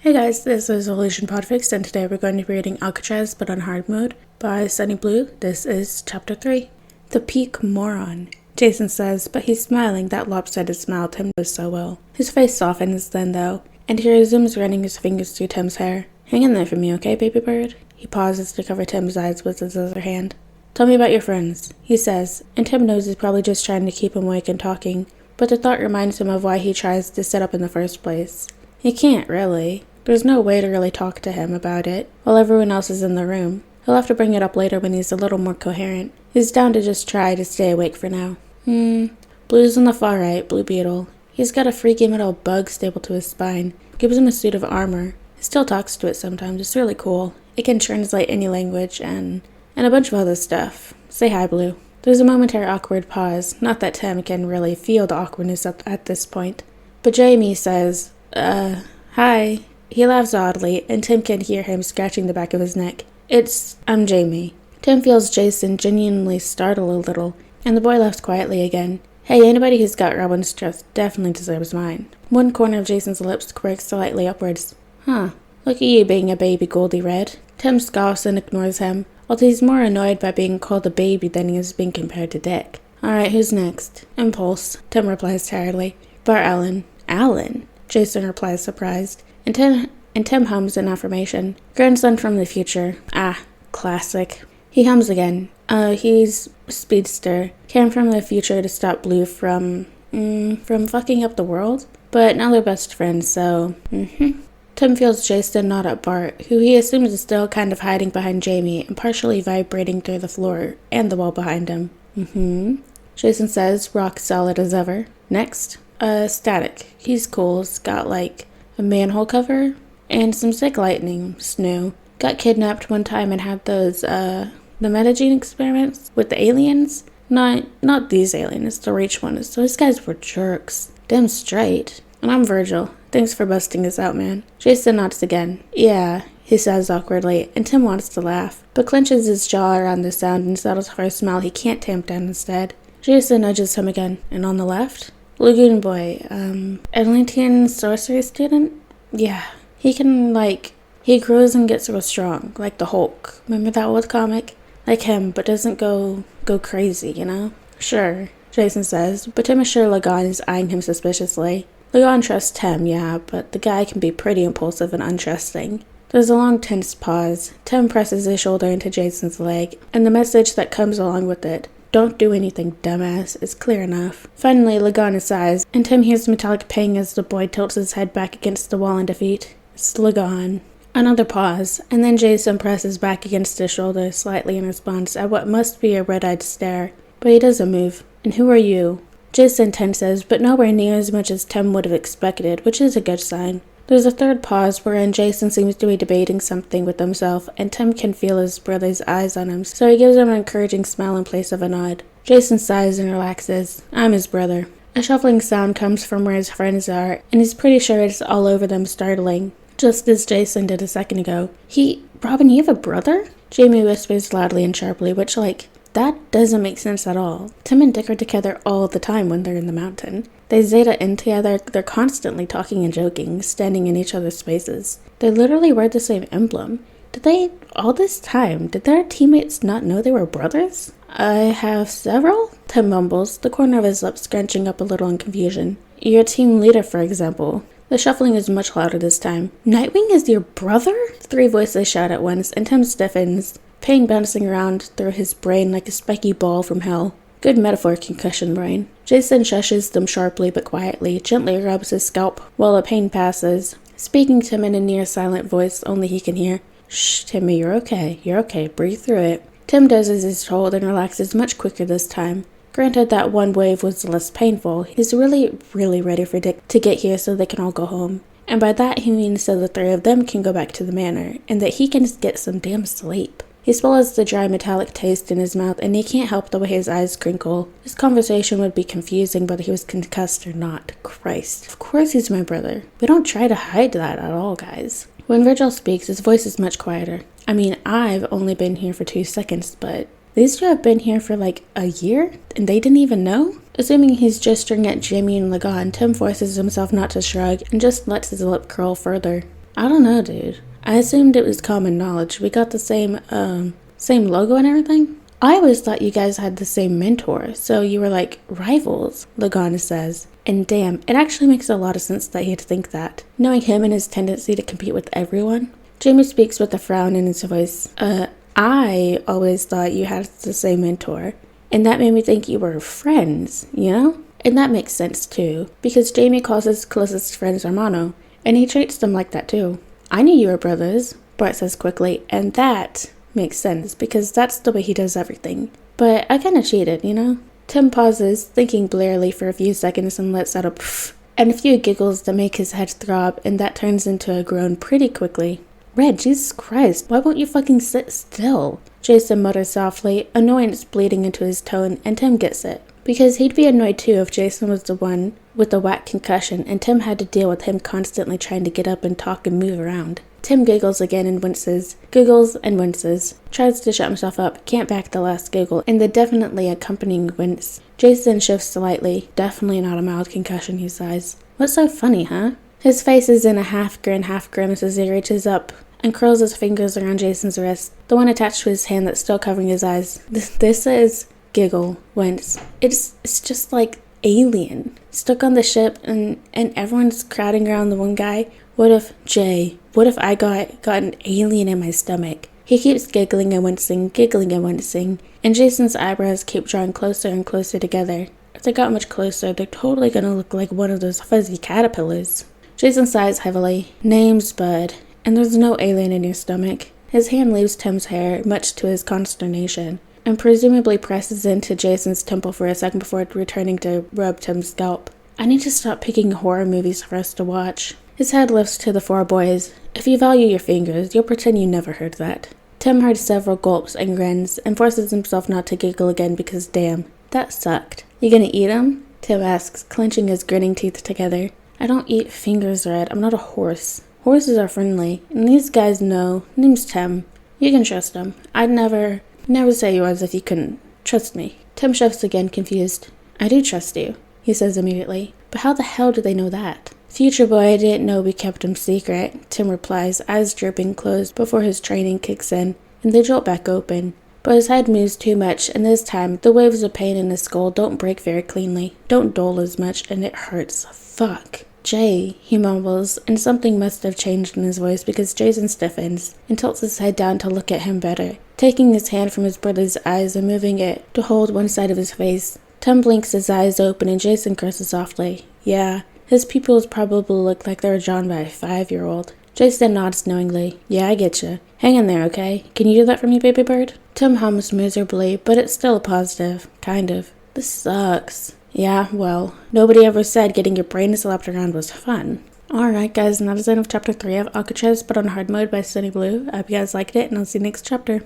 Hey guys, this is PODFIC, and today we're going to be reading Alcatraz but on hard mode by Sunny Blue. This is chapter 3. The Peak Moron. Jason says, but he's smiling that lopsided smile Tim knows so well. His face softens then though, and he resumes running his fingers through Tim's hair. Hang in there for me, okay, baby bird? He pauses to cover Tim's eyes with his other hand. Tell me about your friends, he says, and Tim knows he's probably just trying to keep him awake and talking, but the thought reminds him of why he tries to sit up in the first place. He can't, really. There's no way to really talk to him about it while everyone else is in the room. He'll have to bring it up later when he's a little more coherent. He's down to just try to stay awake for now. Blue's on the far right, Blue Beetle. He's got a freaky metal bug stapled to his spine. Gives him a suit of armor. He still talks to it sometimes. It's really cool. It can translate any language and a bunch of other stuff. Say hi, Blue. There's a momentary awkward pause. Not that Tim can really feel the awkwardness at this point. But Jamie says, hi. He laughs oddly, and Tim can hear him scratching the back of his neck. I'm Jamie. Tim feels Jason genuinely startle a little, and the boy laughs quietly again. Hey, anybody who's got Robin's trust definitely deserves mine. One corner of Jason's lips quirks slightly upwards. Huh. Look at you being a baby, Goldie Red. Tim scoffs and ignores him, although he's more annoyed by being called a baby than he is being compared to Dick. Alright, who's next? Impulse, Tim replies tiredly. Bar Allen. Allen? Jason replies surprised. And Tim hums an affirmation. Grandson from the future. Ah, classic. He hums again. He's speedster. Came from the future to stop Blue from fucking up the world. But now they're best friends, so, Tim feels Jason nod at Bart, who he assumes is still kind of hiding behind Jamie and partially vibrating through the floor and the wall behind him. Jason says, rock solid as ever. Next, Static. He's cool. He's got, a manhole cover and some sick lightning. Snow. Got kidnapped one time and had those, the metagene experiments with the aliens. Not these aliens, the Reach ones. Those guys were jerks. Damn straight. And I'm Virgil. Thanks for busting us out, man. Jason nods again. Yeah, he says awkwardly, and Tim wants to laugh, but clenches his jaw around the sound and settles for a smile he can't tamp down instead. Jason nudges him again. And on the left? Lagoon Boy, Atlantean sorcery student? Yeah. He can, he grows and gets real strong, like the Hulk. Remember that old comic? Like him, but doesn't go crazy, you know? Sure, Jason says, but Tim is sure Lagon is eyeing him suspiciously. Lagon trusts Tim, yeah, but the guy can be pretty impulsive and untrusting. There's a long tense pause. Tim presses his shoulder into Jason's leg, and the message that comes along with it. Don't do anything, dumbass, is clear enough. Finally, Lagon sighs, and Tim hears metallic ping as the boy tilts his head back against the wall in defeat. It's Lagon. Another pause, and then Jason presses back against his shoulder slightly in response at what must be a red-eyed stare. But he doesn't move. And who are you? Jason tenses, but nowhere near as much as Tim would have expected, which is a good sign. There's a third pause wherein Jason seems to be debating something with himself, and Tim can feel his brother's eyes on him, so he gives him an encouraging smile in place of a nod. Jason sighs and relaxes. I'm his brother. A shuffling sound comes from where his friends are, and he's pretty sure it's all over them startling, just as Jason did a second ago. Robin, you have a brother? Jamie whispers loudly and sharply, which, that doesn't make sense at all. Tim and Dick are together all the time when they're in the mountain. They zeta in together, they're constantly talking and joking, standing in each other's spaces. They literally wear the same emblem. All this time, did their teammates not know they were brothers? I have several? Tim mumbles, the corner of his lips scrunching up a little in confusion. Your team leader, for example. The shuffling is much louder this time. Nightwing is your brother? 3 voices shout at once, and Tim stiffens, pain bouncing around through his brain like a spiky ball from hell. Good metaphor, concussion brain. Jason shushes them sharply but quietly, gently rubs his scalp while the pain passes, speaking to him in a near-silent voice only he can hear. Shh, Timmy, you're okay, breathe through it. Tim does as he's told and relaxes much quicker this time. Granted that one wave was less painful, he's really ready for Dick to get here so they can all go home. And by that he means so the 3 of them can go back to the manor, and that he can get some damn sleep. He swallows the dry metallic taste in his mouth, and he can't help the way his eyes crinkle. This conversation would be confusing whether he was concussed or not. Christ. Of course he's my brother. We don't try to hide that at all, guys. When Virgil speaks, his voice is much quieter. I mean, I've only been here for 2 seconds, but these 2 have been here for a year, and they didn't even know? Assuming he's gesturing at Jamie and Lagon, Tim forces himself not to shrug and just lets his lip curl further. I don't know, dude. I assumed it was common knowledge. We got the same logo and everything. I always thought you guys had the same mentor, so you were like rivals, Lagana says. And damn, it actually makes a lot of sense that he'd think that, knowing him and his tendency to compete with everyone. Jamie speaks with a frown in his voice. I always thought you had the same mentor, and that made me think you were friends, you know? And that makes sense too, because Jamie calls his closest friends hermano, and he treats them like that too. I knew you were brothers, Bart says quickly, and that makes sense, because that's the way he does everything. But I kinda cheated, you know? Tim pauses, thinking blearily for a few seconds, and lets out a pfft, and a few giggles that make his head throb, and that turns into a groan pretty quickly. Red, Jesus Christ, why won't you fucking sit still? Jason mutters softly, annoyance bleeding into his tone, and Tim gets it. Because he'd be annoyed too if Jason was the one with the whack concussion and Tim had to deal with him constantly trying to get up and talk and move around. Tim giggles again and winces, giggles and winces, tries to shut himself up, can't back the last giggle, and the definitely accompanying wince. Jason shifts slightly, definitely not a mild concussion, he sighs. What's so funny, huh? His face is in a half grin, half grimace as he reaches up and curls his fingers around Jason's wrist, the one attached to his hand that's still covering his eyes. This is giggle, wince. It's just like alien. Stuck on the ship and everyone's crowding around the one guy. What if I got an alien in my stomach? He keeps giggling and wincing, and Jason's eyebrows keep drawing closer and closer together. If they got much closer, they're totally gonna look like one of those fuzzy caterpillars. Jason sighs heavily. Name's Bud, and there's no alien in your stomach. His hand leaves Tim's hair, much to his consternation, and presumably presses into Jason's temple for a second before returning to rub Tim's scalp. I need to stop picking horror movies for us to watch. His head lifts to the four boys. If you value your fingers, you'll pretend you never heard that. Tim heard several gulps and grins, and forces himself not to giggle again because damn, that sucked. You gonna eat 'em? Tim asks, clenching his grinning teeth together. I don't eat fingers, Red. I'm not a horse. Horses are friendly, and these guys know. Name's Tim. You can trust him. I'd never say you was if you couldn't. Trust me. Tim shifts again, confused. I do trust you, he says immediately. But how the hell do they know that? Future boy, I didn't know we kept him secret, Tim replies, eyes drooping closed before his training kicks in, and they jolt back open. But his head moves too much, and this time, the waves of pain in his skull don't break very cleanly, don't dull as much, and it hurts. Fuck. Jay, he mumbles, and something must have changed in his voice because Jason stiffens and tilts his head down to look at him better, taking his hand from his brother's eyes and moving it to hold one side of his face. Tim blinks his eyes open and Jason curses softly. Yeah, his pupils probably look like they were drawn by a 5-year-old. Jason nods knowingly. Yeah, I getcha. Hang in there, okay? Can you do that for me, baby bird? Tim hums miserably, but it's still a positive. Kind of. This sucks. Yeah, well, nobody ever said getting your brain slapped around was fun. Alright guys, and that is the end of chapter 3 of Alcatraz, but on hard mode by Sunny Blue. I hope you guys liked it, and I'll see you next chapter.